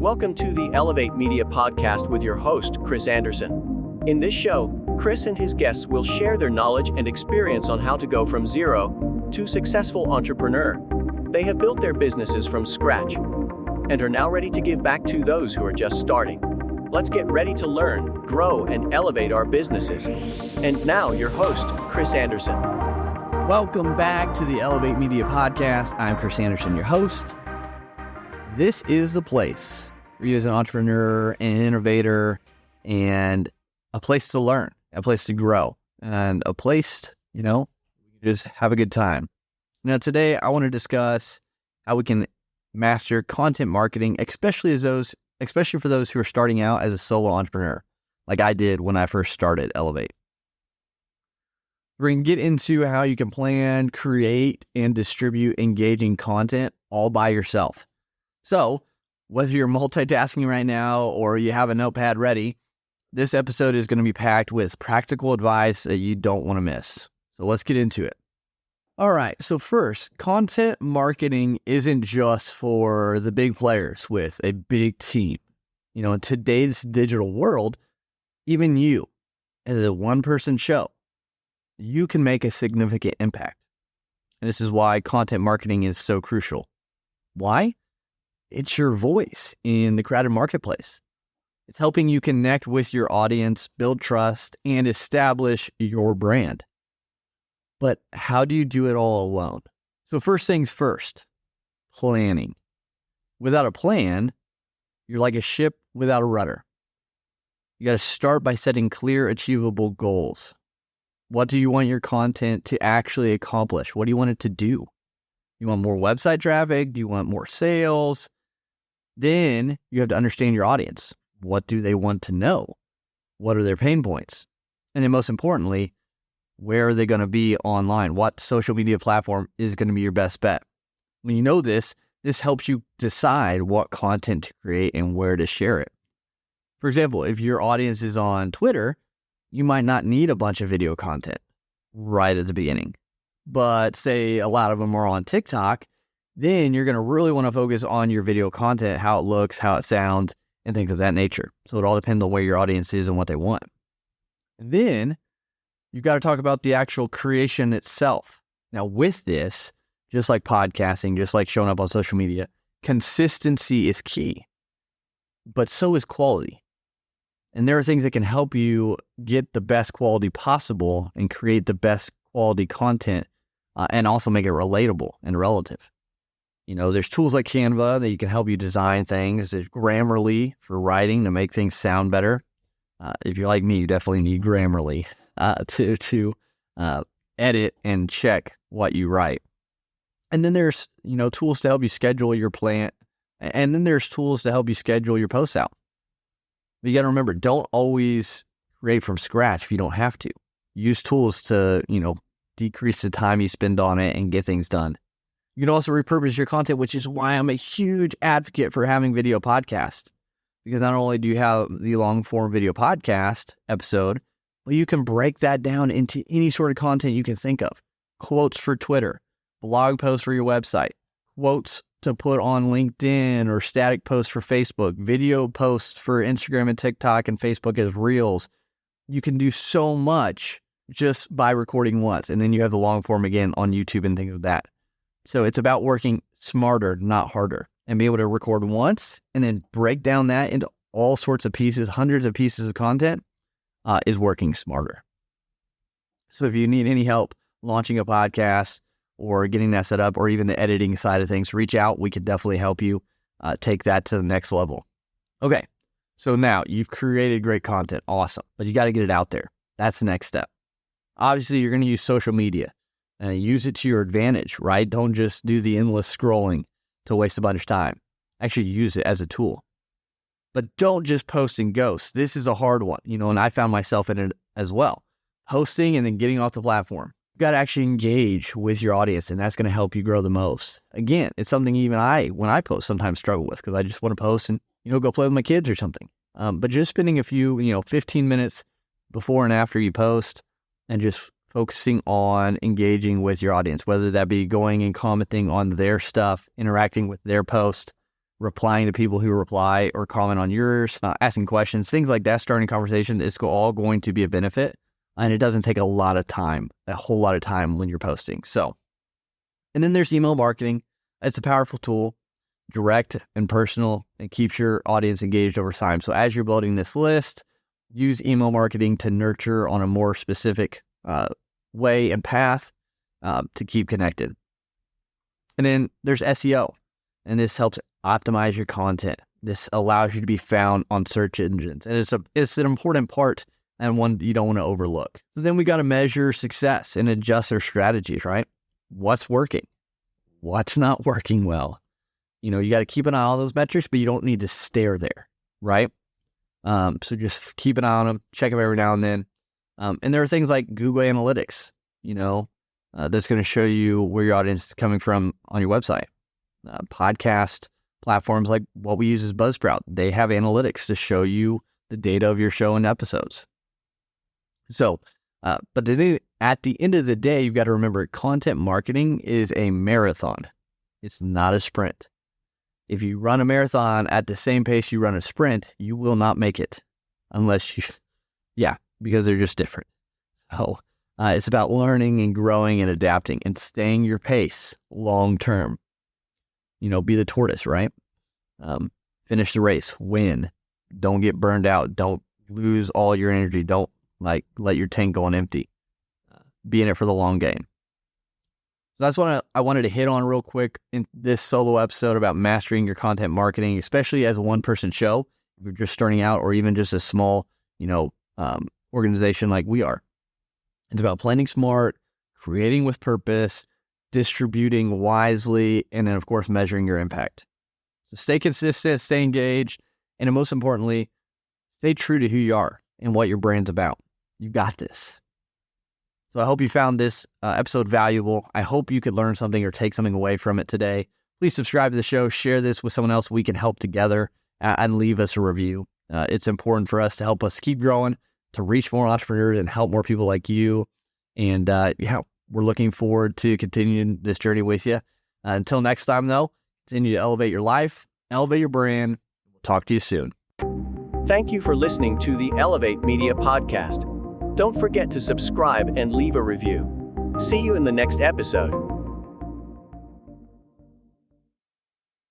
Welcome to the Elevate Media Podcast with your host, Chris Anderson. In this show, Chris and his guests will share their knowledge and experience on how to go from zero to successful entrepreneur. They have built their businesses from scratch and are now ready to give back to those who are just starting. Let's get ready to learn, grow, and elevate our businesses. And now, your host, Chris Anderson. Welcome back to the Elevate Media Podcast. I'm Chris Anderson, your host. This is the place for you as an entrepreneur, an innovator, and a place to learn, a place to grow, and a place, just have a good time. Now, today I want to discuss how we can master content marketing, especially for those who are starting out as a solo entrepreneur, like I did when I first started Elevate. We're going to get into how you can plan, create, and distribute engaging content all by yourself. So, whether you're multitasking right now or you have a notepad ready, this episode is going to be packed with practical advice that you don't want to miss. So let's get into it. All right, so first, content marketing isn't just for the big players with a big team. In today's digital world, even you, as a one-person show, you can make a significant impact. And this is why content marketing is so crucial. Why? It's your voice in the crowded marketplace. It's helping you connect with your audience, build trust, and establish your brand. But how do you do it all alone? So first things first, planning. Without a plan, you're like a ship without a rudder. You got to start by setting clear, achievable goals. What do you want your content to actually accomplish? What do you want it to do? You want more website traffic? Do you want more sales? Then you have to understand your audience. What do they want to know? What are their pain points? And then most importantly, where are they going to be online? What social media platform is going to be your best bet? When you know this helps you decide what content to create and where to share it. For example, if your audience is on Twitter, you might not need a bunch of video content right at the beginning. But say a lot of them are on TikTok, then you're going to really want to focus on your video content, how it looks, how it sounds, and things of that nature. So it all depends on where your audience is and what they want. And then you've got to talk about the actual creation itself. Now with this, just like podcasting, just like showing up on social media, consistency is key, but so is quality. And there are things that can help you get the best quality possible and create the best quality content and also make it relatable and relative. There's tools like Canva that you can help you design things. There's Grammarly for writing to make things sound better. If you're like me, you definitely need Grammarly to edit and check what you write. And then there's, tools to help you schedule your plan. And then there's tools to help you schedule your posts out. But you got to remember, don't always create from scratch if you don't have to. Use tools to, decrease the time you spend on it and get things done. You can also repurpose your content, which is why I'm a huge advocate for having video podcasts. Because not only do you have the long form video podcast episode, but you can break that down into any sort of content you can think of. Quotes for Twitter, blog posts for your website, quotes to put on LinkedIn or static posts for Facebook, video posts for Instagram and TikTok and Facebook as Reels. You can do so much just by recording once. And then you have the long form again on YouTube and things like that. So it's about working smarter, not harder, and be able to record once and then break down that into all sorts of pieces, hundreds of pieces of content is working smarter. So if you need any help launching a podcast or getting that set up or even the editing side of things, reach out. We can definitely help you take that to the next level. Okay, so now you've created great content. Awesome. But you got to get it out there. That's the next step. Obviously, you're going to use social media. Use it to your advantage, right? Don't just do the endless scrolling to waste a bunch of time. Actually use it as a tool. But don't just post and ghost. This is a hard one, and I found myself in it as well. Posting and then getting off the platform. You got to actually engage with your audience, and that's going to help you grow the most. Again, it's something even when I post, sometimes struggle with because I just want to post and, go play with my kids or something. But just spending a few, 15 minutes before and after you post and just focusing on engaging with your audience, whether that be going and commenting on their stuff, interacting with their post, replying to people who reply or comment on yours, asking questions, things like that, starting conversation is all going to be a benefit. And it doesn't take a whole lot of time when you're posting. So, and then there's email marketing. It's a powerful tool, direct and personal, and keeps your audience engaged over time. So as you're building this list, use email marketing to nurture on a more specific way and path to keep connected. And then there's SEO, and this helps optimize your content. This allows you to be found on search engines, and it's an important part and one you don't want to overlook. So then we got to measure success and adjust our strategies, right? What's working? What's not working well? You got to keep an eye on those metrics, but you don't need to stare there, right? So just keep an eye on them, check them every now and then. And there are things like Google Analytics, that's going to show you where your audience is coming from on your website. Podcast platforms like what we use is Buzzsprout. They have analytics to show you the data of your show and episodes. So, but at the end of the day, you've got to remember content marketing is a marathon. It's not a sprint. If you run a marathon at the same pace you run a sprint, you will not make it because they're just different. So it's about learning and growing and adapting and staying your pace long term. Be the tortoise, right? Finish the race, win. Don't get burned out. Don't lose all your energy. Don't let your tank go on empty. Be in it for the long game. So that's what I wanted to hit on real quick in this solo episode about mastering your content marketing, especially as a one-person show. If you're just starting out, or even just a small, organization like we are. It's about planning smart, creating with purpose, distributing wisely, and then, of course, measuring your impact. So stay consistent, stay engaged, and most importantly, stay true to who you are and what your brand's about. You got this. So I hope you found this episode valuable. I hope you could learn something or take something away from it today. Please subscribe to the show, share this with someone else we can help together, and leave us a review. It's important for us to help us keep growing, to reach more entrepreneurs and help more people like you. And we're looking forward to continuing this journey with you. Until next time, though, continue to elevate your life, elevate your brand. We'll talk to you soon. Thank you for listening to the Elevate Media Podcast. Don't forget to subscribe and leave a review. See you in the next episode.